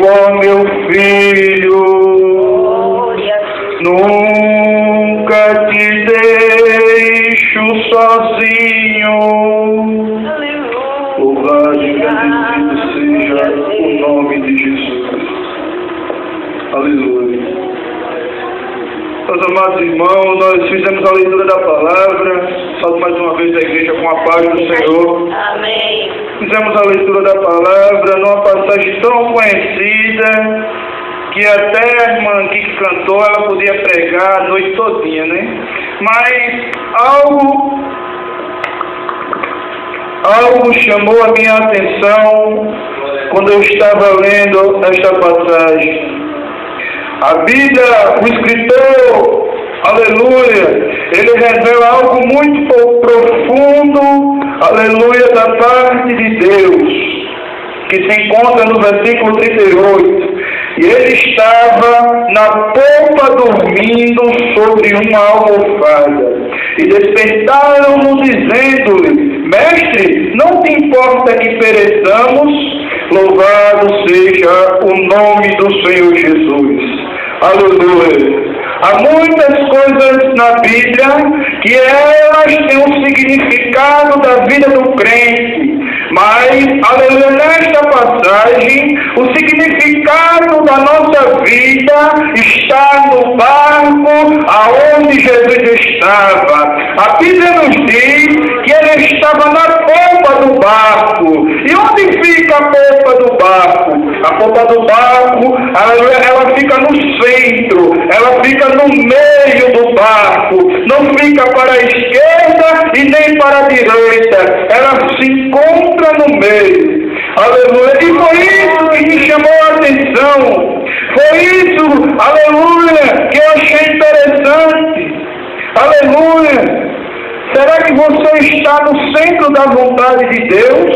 ó meu filho, nunca te deixo sozinho. Louvado e bendito seja o nome de Jesus. Aleluia. Meus amados irmãos, nós fizemos a leitura da palavra. Saúdo mais uma vez a igreja com a paz do Senhor. Amém. Fizemos a leitura da palavra numa passagem tão conhecida que até a irmã que cantou, ela podia pregar a noite todinha, né? Mas algo chamou a minha atenção quando eu estava lendo esta passagem. A Bíblia, o escritor, aleluia, ele revela algo muito profundo, aleluia, da parte de Deus, que se encontra no versículo 38. E ele estava na polpa dormindo sobre uma almofada. E despertaram-no dizendo-lhe: Mestre, não te importa que pereçamos? Louvado seja o nome do Senhor Jesus. Aleluia. Há muitas coisas na Bíblia que elas têm um significado da vida do crente. Mas, aleluia, nesta passagem, o significado da nossa vida está no barco aonde Jesus estava. A Bíblia nos diz que ele estava na polpa do barco. E onde fica a polpa do barco? A polpa do barco, aleluia, ela fica no centro, ela fica no meio do barco. Não fica para a esquerda e nem para a direita. Ela se encontra no meio. Aleluia. E foi isso que me chamou a atenção. Foi isso, aleluia, que eu achei interessante. Aleluia. Será que você está no centro da vontade de Deus?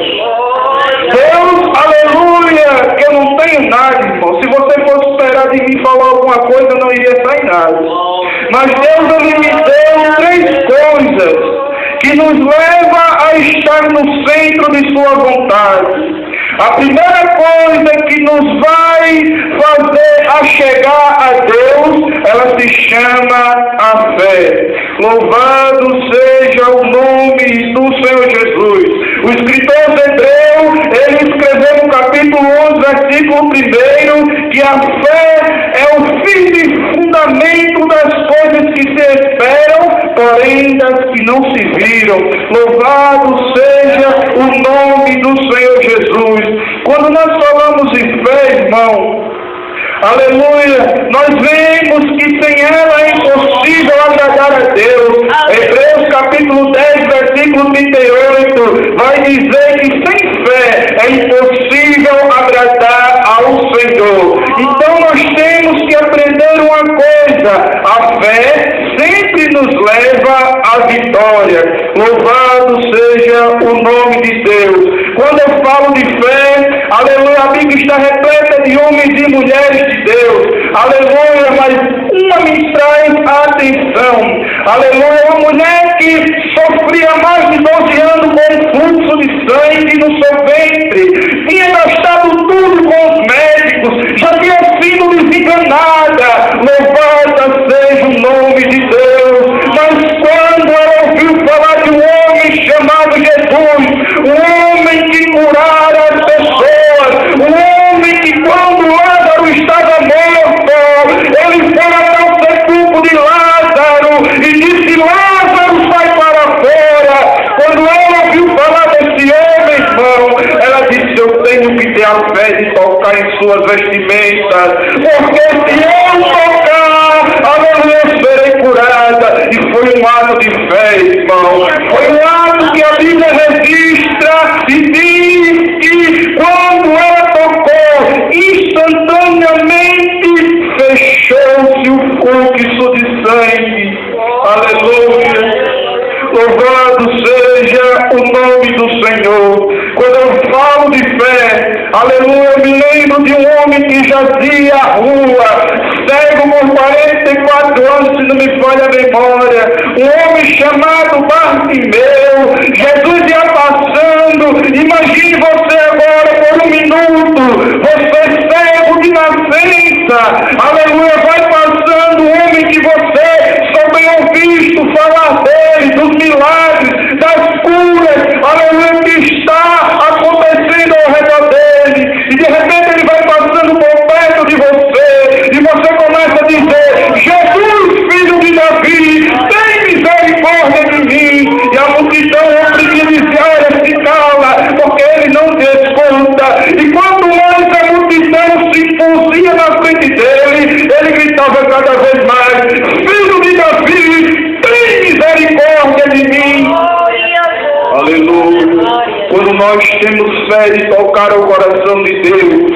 Deus, aleluia, que eu não tenho nada, irmão. Se você fosse esperar de mim falar alguma coisa, eu não iria sair nada. Mas Deus, ele me deu três coisas que nos leva a estar no centro de sua vontade. A primeira coisa que nos vai fazer a chegar a Deus, ela se chama a fé. Louvado seja o nome do Senhor Jesus. O escritor hebreu, ele escreveu no capítulo 11, versículo 1, que a fé é o firme fundamento das coisas que se esperam, porém das que não se viram. Louvado seja o nome do Senhor Jesus. Quando nós falamos em fé, irmão, aleluia, nós vemos que sem ela é impossível agradar a Deus. Hebreus capítulo 10, versículo 38, vai dizer que sem fé é impossível agradar ao Senhor. Então nós temos que aprender uma coisa: a fé sempre nos leva à vitória. Louvado seja o nome de Deus. Quando eu falo de fé, aleluia, a Bíblia está repleta de homens e mulheres de Deus. Aleluia, mas uma me traz a atenção. Aleluia, uma mulher que sofria mais de 12 anos com um fluxo de sangue no seu ventre. Tinha gastado tudo com os médicos, já tinha sido desenganada. Louvado seja o nome de Deus. Mas quando ela ouviu falar de um homem chamado Jesus, um homem que curara as pessoas, um homem que quando Lázaro estava morto, ele foi até o sepulcro de Lázaro e disse: Lázaro, sai para fora. Quando ela ouviu falar desse homem, irmão, ela disse: eu tenho que ter a fé de tocar em suas vestimentas, porque se eu tocar, aleluia, eu serei curada. E foi um ato de fé, irmão. Foi um ato que a Bíblia registra e diz que quando ela tocou, instantaneamente fechou-se o fluxo de sangue. Aleluia. Louvado seja o nome do Senhor. Quando eu falo de fé, aleluia, eu me lembro de um homem que jazia à rua, cego por 44 anos, se não me falha a memória. Um homem chamado Bartimeu. Jesus ia passando. Imagine você agora por um minuto. Você presença, aleluia, vai passando o homem que você só tem ouvido falar dele, dos milagres, das curas, aleluia, que está acontecendo ao redor dele, e de repente ele vai passando por perto de você, e você começa a dizer: Jesus, filho de Davi, tem misericórdia de mim. E a multidão obrigatória se cala, porque ele não te escuta. E quanto mais a multidão se impulsia na frente dele, ele gritava cada vez mais: filho de Davi, tem misericórdia de mim. Aleluia. Quando nós temos fé de tocar o coração de Deus,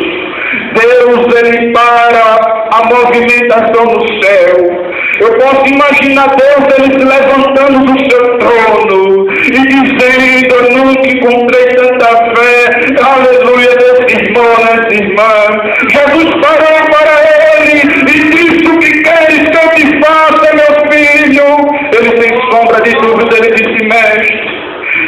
Deus, ele para a movimentação no céu. Eu posso imaginar Deus, ele se levantando do seu trono e dizendo: eu nunca encontrei tanta fé, aleluia, desse irmão, dessa irmã. Jesus parou para ele e disse: o que queres que eu te faça, meu filho? Ele, sem sombra de dúvida, ele disse: mestre,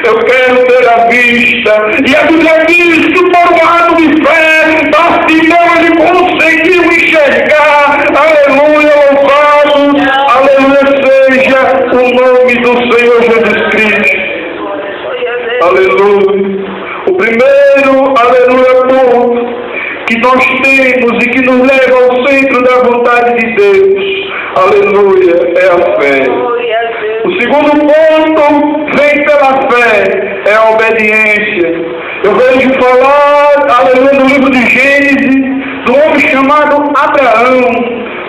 eu quero ter a vista. E a Bíblia diz que por um ato de fé, Bartimeu, ele conseguiu enxergar. Aleluia, louvado, aleluia seja o nome do Senhor Jesus Cristo. Aleluia. O primeiro, aleluia, ponto que nós temos e que nos leva ao centro da vontade de Deus, aleluia, é a fé. O segundo ponto vem pela fé, é a obediência. Eu vejo falar, aleluia, no livro de Gênesis, do homem chamado Abraão,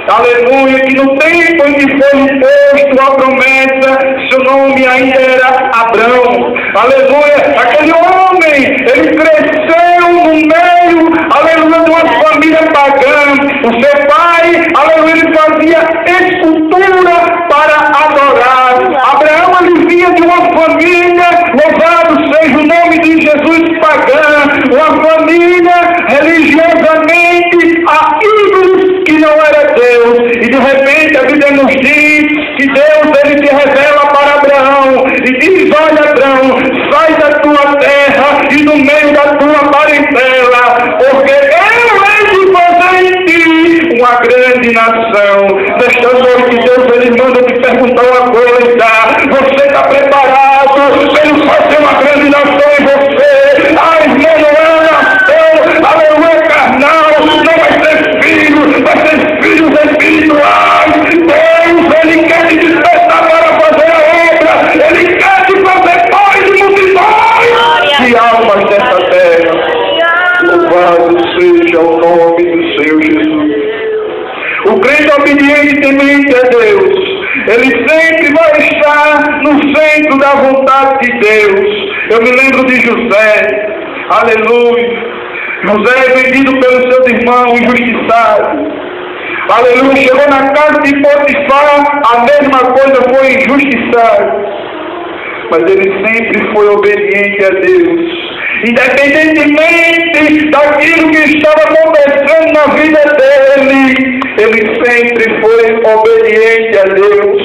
aleluia, que no tempo em que foi imposto a promessa, seu nome ainda era Abrão, aleluia. Aquele homem, ele cresceu no meio, aleluia, de uma família pagã. O seu pai, aleluia, ele fazia escultura para adorar. Abraão, ele vinha de uma família, louvado seja o nome de Jesus, pagã, uma família religiosamente a ídolos que não era Deus. E de repente a Bíblia nos diz que Deus, ele se revela para Abraão e diz: olha, Abraão, sai da tua terra e do meio da tua parentela, porque eu hei de fazer em ti uma grande nação. Nesta noite, Deus, ele manda te perguntar uma coisa: você está preparado para ele fazer uma grande nação em você? A irmã não é uma nação, aleluia, carnal, não vai ser filho, vai ser filhos espirituais. Deus, ele quer te despertar para fazer a obra, ele quer te fazer paz de multidões de almas dessa terra. Louvado seja o nome do Senhor Jesus. O crente obediente e temente a Deus, ele sempre vai estar no centro da vontade de Deus. Eu me lembro de José, aleluia. José é vendido pelos seus irmãos, injustiçado. Aleluia, chegou na casa de Potifar, a mesma coisa, foi injustiçado. Mas ele sempre foi obediente a Deus. Independentemente daquilo que estava acontecendo na vida dele, ele sempre foi obediente a Deus.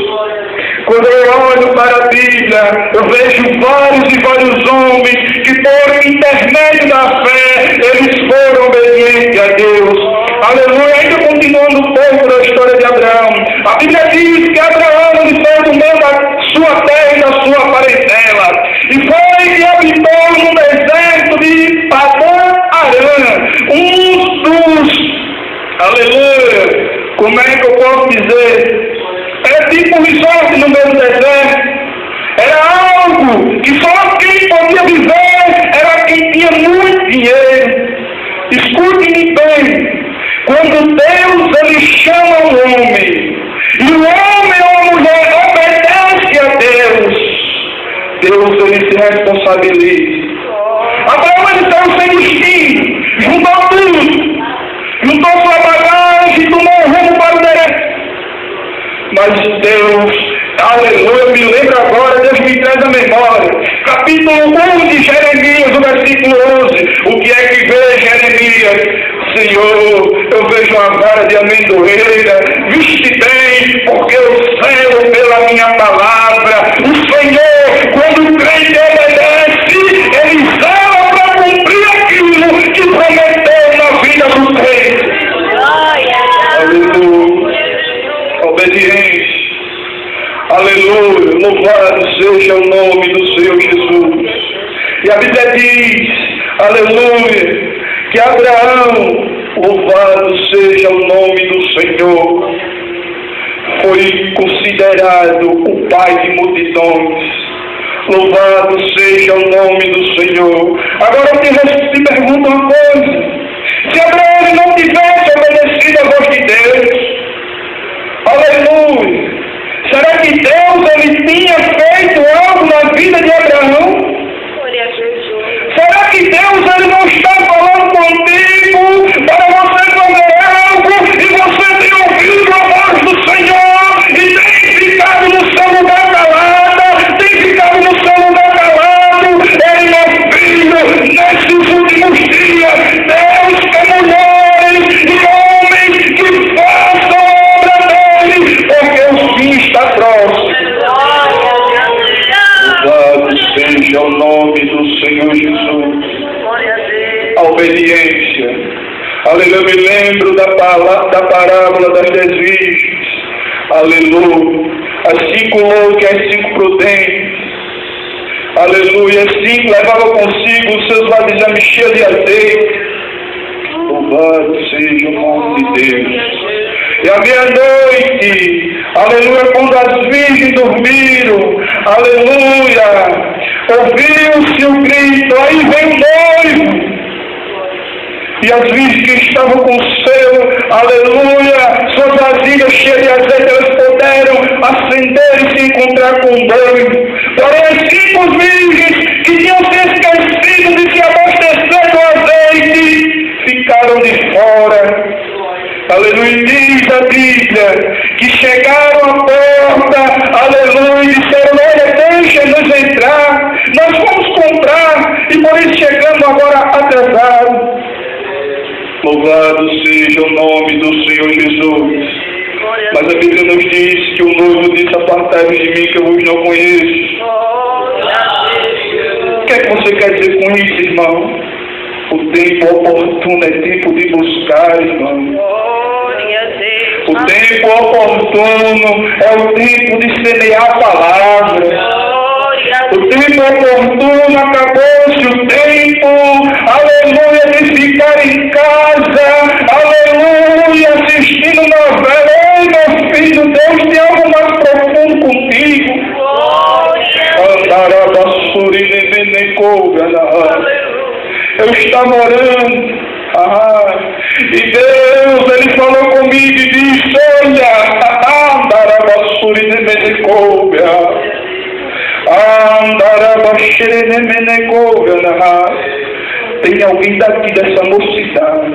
Quando eu olho para a Bíblia, eu vejo vários e vários homens que por intermédio da fé, eles foram obedientes a Deus. Aleluia, ainda continuando um pouco da história de Abraão. A Bíblia diz que Abraão, ele saiu do meio da sua terra e da sua parentela, e foi e habitou no deserto de Padã Arã, um dos, aleluia, como é que eu posso dizer? Era tipo um resort no meio do deserto. Era algo que só quem podia viver era quem tinha muito dinheiro. Escute-me bem. Quando Deus, ele chama o homem, e o homem ou a mulher obedece a Deus, Deus, ele se responsabiliza. Abraão, ele saiu sem destino, juntou tudo, juntou sua bagagem e tomou um rumo para o deserto. Mas Deus, aleluia, me lembro agora, Deus me traz a memória. Capítulo 1 de Jeremias, o versículo 11. O que é que vê Jeremias? Senhor, eu vejo uma vara de amendoeira, viste bem, porque eu zelo pela minha palavra. O Senhor, quando o crente obedece, ele zela para cumprir aquilo que prometeu na vida do crente. seja o nome do Senhor Jesus. E a Bíblia diz, aleluia, que Abraão, louvado seja o nome do Senhor, foi considerado o pai de multidões. Louvado seja o nome do Senhor. Agora eu te pergunto uma coisa: se Abraão não tivesse obedecido a voz de Deus, aleluia, será que Deus ele tinha feito algo na vida de Abraão? Será que Deus ele não está falando contigo para você fazer algo e você tem ouvido a voz do Senhor e tem ficado no seu lugar calado, tem ficado no seu lugar calado? Ele, meu filho, nesses últimos dias, Deus quer mulheres e homens que façam obra dele, porque o fim está próximo. Louvado seja o nome do Senhor Jesus. A obediência. Aleluia, eu me lembro da parábola das 10 virgens. Aleluia. As 5 loucas e as 5 prudentes. Aleluia. As 5 levavam consigo os seus vasilhames cheios de azeite. Louvado seja o nome de Deus. E à meia-noite, aleluia, quando as virgens dormiram, aleluia, ouviu-se o grito, aí vem o noivo. E as virgens que estavam com o seu, aleluia, suas vasilhas cheias de azeite, elas puderam acender e se encontrar com o noivo. Porém, as 5 virgens que tinham se esquecido de se abastecer do azeite, ficaram de fora. Aleluia, diz a Bíblia que chegaram à porta, aleluia, e disseram: olha, deixa-nos entrar, nós vamos comprar e por isso chegamos agora atrasados. Louvado seja o nome do Senhor Jesus. Mas a Bíblia nos diz que o noivo disse: apartai-vos de mim que eu vos não conheço. O que é que você quer dizer com isso, irmão? O tempo oportuno é tempo de buscar, irmão. O tempo oportuno é o tempo de semear a palavra. O tempo oportuno acabou-se o tempo, aleluia, de ficar em casa, aleluia, assistindo novela. Ei, meu filho, Deus tem algo mais profundo contigo. Eu estava orando, e Deus, ele falou comigo e disse: olha, tem alguém daqui dessa mocidade,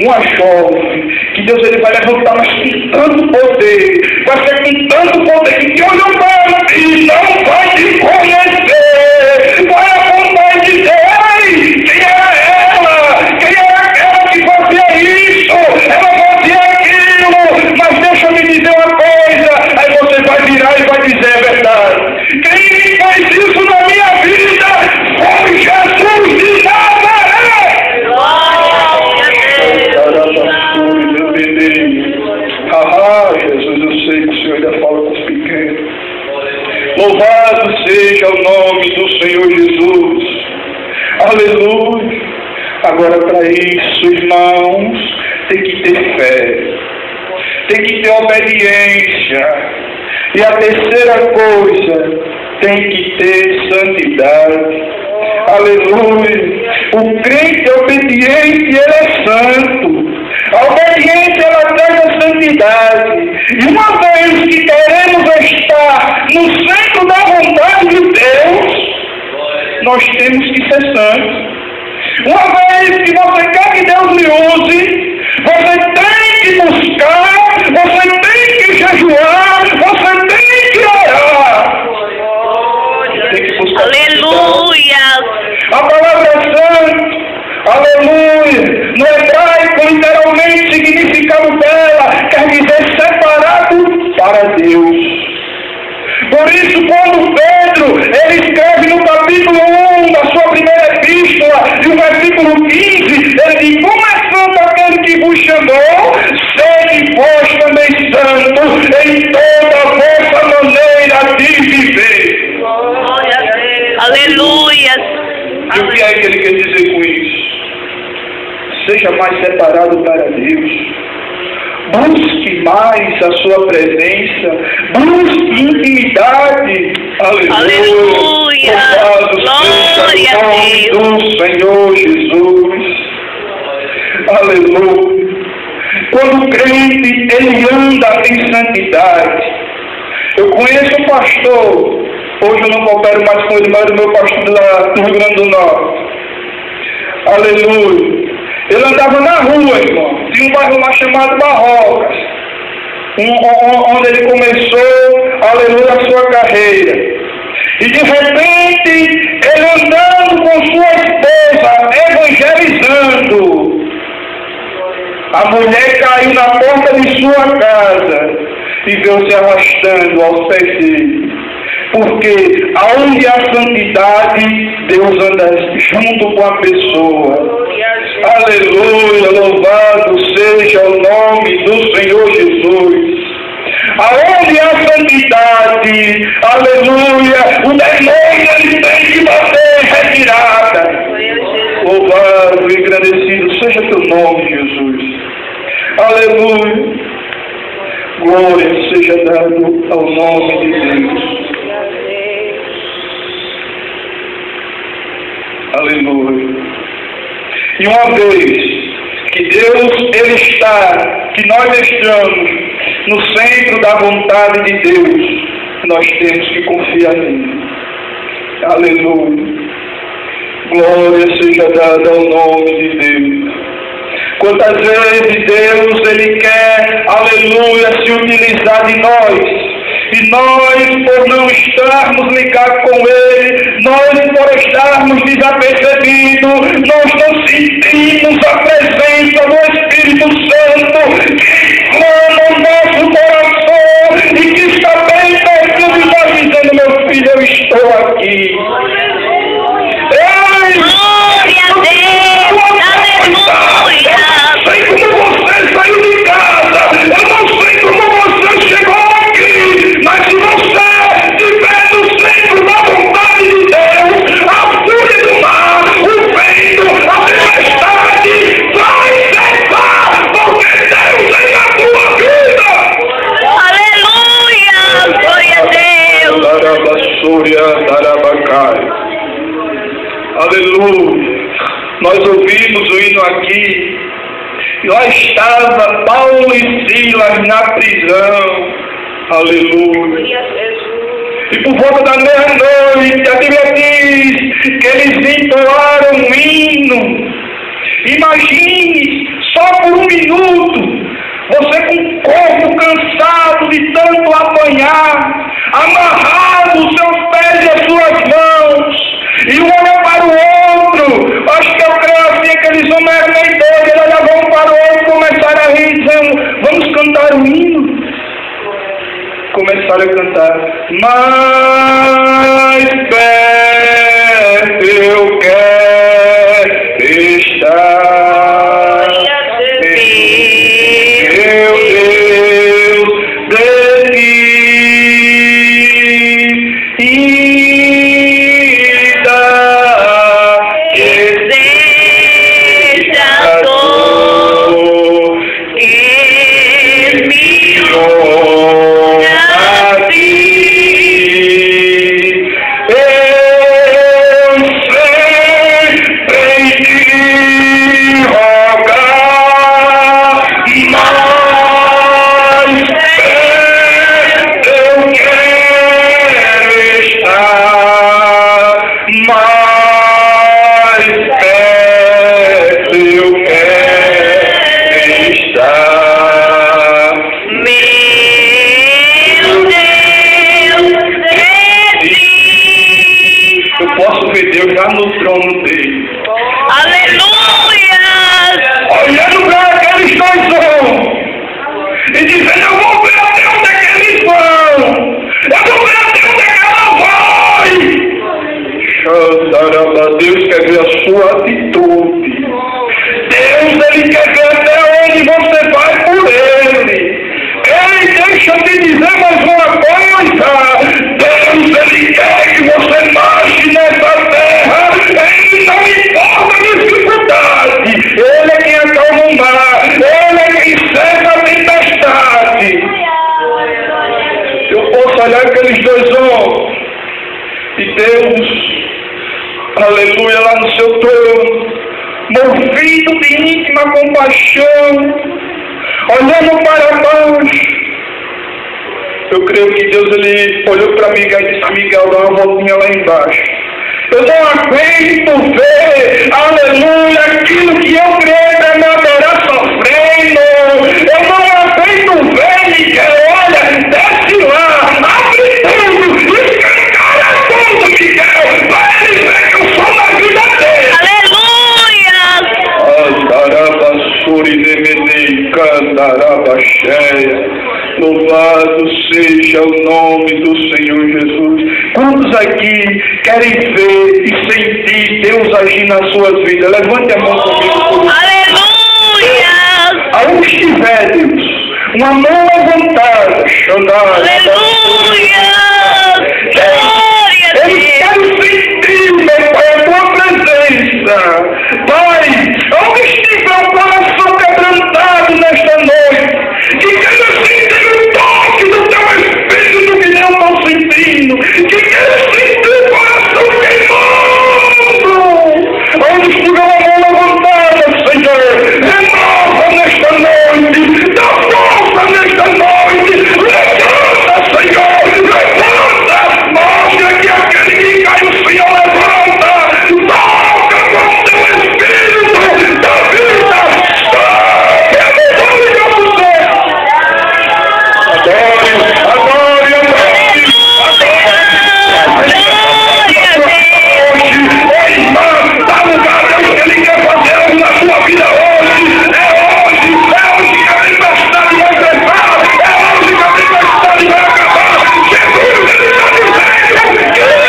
uma jovem, que Deus ele vai levantar, mas com tanto poder, vai ser com tanto poder que Deus não vai e não vai te conhecer, vai apontar e dizer: ei, quem era ela? Quem era aquela que fazia isso? Ela fazia aquilo, mas deixa eu me dizer uma coisa. Aí você vai virar e vai dizer: é verdade. Quem fez isso na minha vida foi Jesus de Nazaré. Jesus, eu sei que o Senhor ainda fala com os pequenos. Louvado seja o nome do Senhor Jesus. Aleluia. Agora, para isso, irmãos, tem que ter fé, tem que ter obediência. E a terceira coisa, tem que ter santidade. Aleluia. O crente obediente, ele é santo. A obediência, ela traz a santidade. E uma vez que queremos estar no centro da vontade de Deus, nós temos que ser santos. Uma vez que você quer que Deus lhe use, você tem que buscar, você tem que jejuar, você tem que orar. Tem que buscar. Aleluia! A palavra santo, aleluia, no hebraico, literalmente, significado dela quer dizer separado para Deus. Por isso, quando Pedro, ele escreve no capítulo 1 da sua primeira epístola, e o versículo 15, ele diz: como é santo aquele que vos chamou, sede vós também santo em toda a vossa maneira de viver. esteja mais separado para Deus. Busque mais a sua presença. Busque intimidade. Aleluia. Glória a Deus. Do Senhor Jesus. Aleluia. Quando o crente, ele anda em santidade. Eu conheço um pastor, hoje eu não coopero mais com ele, mas é o meu pastor lá no Rio Grande do Norte. Aleluia. Ele andava na rua, irmão. Tinha um bairro lá chamado Barrocas, onde ele começou, aleluia, a sua carreira. E de repente, ele andando com sua esposa, evangelizando. A mulher caiu na porta de sua casa e veio se arrastando aos pés dele. Porque aonde há santidade, Deus anda junto com a pessoa. Aleluia, louvado seja o nome do Senhor Jesus. Aonde há santidade, aleluia, o demônio ele tem que bater retirada. Louvado e agradecido seja teu nome, Jesus. Aleluia. Glória seja dado ao nome de Deus. Aleluia. E uma vez que Deus, Ele está, que nós estamos no centro da vontade de Deus, nós temos que confiar nele. Aleluia. Glória seja dada ao nome de Deus. Quantas vezes Deus, Ele quer, aleluia, se utilizar de nós. E nós, por não estarmos ligados com Ele, nós, por estarmos desapercebidos, nós não sentimos a presença do Espírito Santo que clama o nosso coração e que está bem perto de nós, dizendo: meu filho, eu estou aqui. Glória a Deus. Aleluia. Sei como você saiu de casa. Eu não sei como você chegou aqui. Mas se você estiver no centro da vontade de Deus, a fúria do mar, o vento, a tempestade vai cessar, porque Deus é na tua vida. Aleluia. Glória a Deus. Darabasúria, darabacai. Aleluia. Nós ouvimos o hino aqui. Lá estava Paulo e Silas na prisão. Aleluia. E por volta da meia-noite, a Bíblia diz que eles entoaram um hino. Imagine, só por um minuto, você com o corpo cansado de tanto apanhar, amarrado os seus pés e as suas mãos, e um olha para o outro. Acho que eu creio assim, aqueles homens eram meio doidos, eles olhavam para o outro e começaram a rir, dizendo: vamos cantar o hino. Começaram a cantar: mais perto eu quero estar, meu Deus, de ti, e da que Seja a dor que me a ti, Deus, aleluia, lá no seu trono, movido de íntima compaixão, olhando para baixo. Eu creio que Deus, ele olhou para Miguel e disse: Miguel, dá uma voltinha lá embaixo. Eu não aguento ver, aleluia, aquilo que eu creio para me adorar sofrendo. Eu não aguento ver, Miguel, olha, desce lá, abre tudo, escancara tudo, Miguel, vai ele ver que eu sou na vida dele. Aleluia! Louvado seja o nome do Senhor Jesus. Quantos aqui querem ver e sentir Deus agir nas suas vidas? Levante a mão comigo. Aleluia! Aonde estiver, Deus, uma mão levantada, Aleluia! Glória a eu quero sentir, meu Pai, a tua presença. Pai, onde estiver o coração quebrantado nesta noite, que queira sentir o toque do teu Espírito que eu estou sentindo, que queira sentir o coração queimando. Onde estiver a mão levantada, Senhor, renova nesta noite, dá força nesta noite, levanta, Senhor, levanta, mostra que aquele que cai o Senhor levanta, toca com teu Espírito da vida, toca no nome de você. Adore, Ei, irmã, dá lugar a Deus que Ele quer fazer na sua vida hoje. É hoje que a tempestade vai cessar, é hoje que a tempestade vai acabar. Jesus, Ele está dizendo que Ele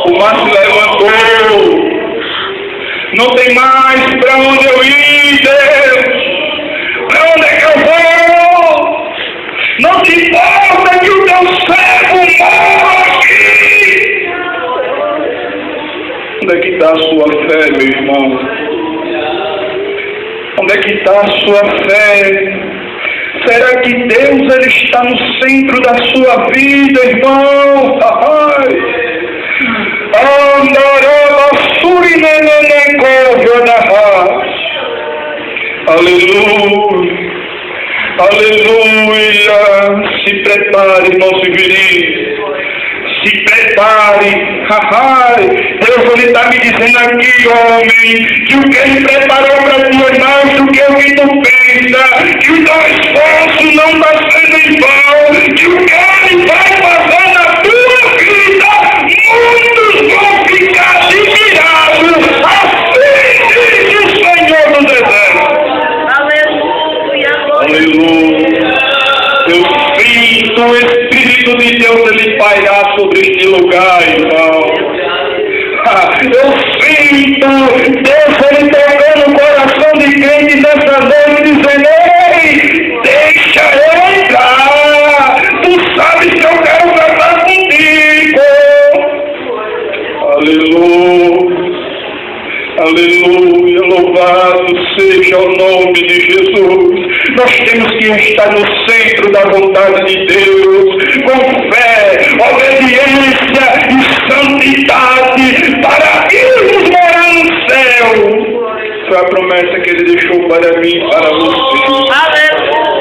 o mar se levantou. Não tem mais para onde eu ir, Deus. Para onde é que eu vou? Não te importa que o teu servo morra aqui. Onde é que está a sua fé, meu irmão? Onde é que está a sua fé? Será que Deus ele está no centro da sua vida, irmão? Aleluia, aleluia. Se prepare, irmão Severino. Se prepare. Deus está me dizendo aqui, homem, que o que Ele preparou para ti é mais do que o que tu pensa, que o teu esforço não está sendo em vão, que o que Ele vai fazer na tua vida, muitos vão ficar admirados. Assim diz o Senhor dos Exércitos. Aleluia. Eu sinto o Espírito de Deus ele pairar sobre este lugar, irmão. Eu sinto Deus ele tocando o coração de crente nessa noite, dizendo: ei, deixa eu entrar. Tu sabes que eu quero tratar contigo. Aleluia. ao nome de Jesus. Nós temos que estar no centro da vontade de Deus, com fé, obediência e santidade, para irmos morar no céu. Foi a promessa que Ele deixou para mim e para você. Aleluia.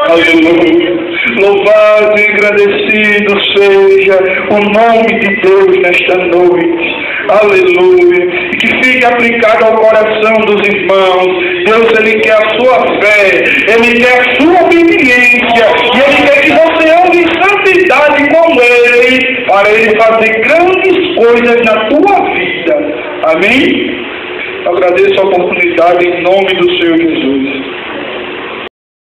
Aleluia. Louvado e agradecido seja o nome de Deus nesta noite. Aleluia. E que fique aplicado ao coração dos irmãos. Deus, Ele quer a sua fé, Ele quer a sua obediência, e Ele quer que você ande em santidade com Ele, para Ele fazer grandes coisas na tua vida. Amém? Eu agradeço a oportunidade em nome do Senhor Jesus.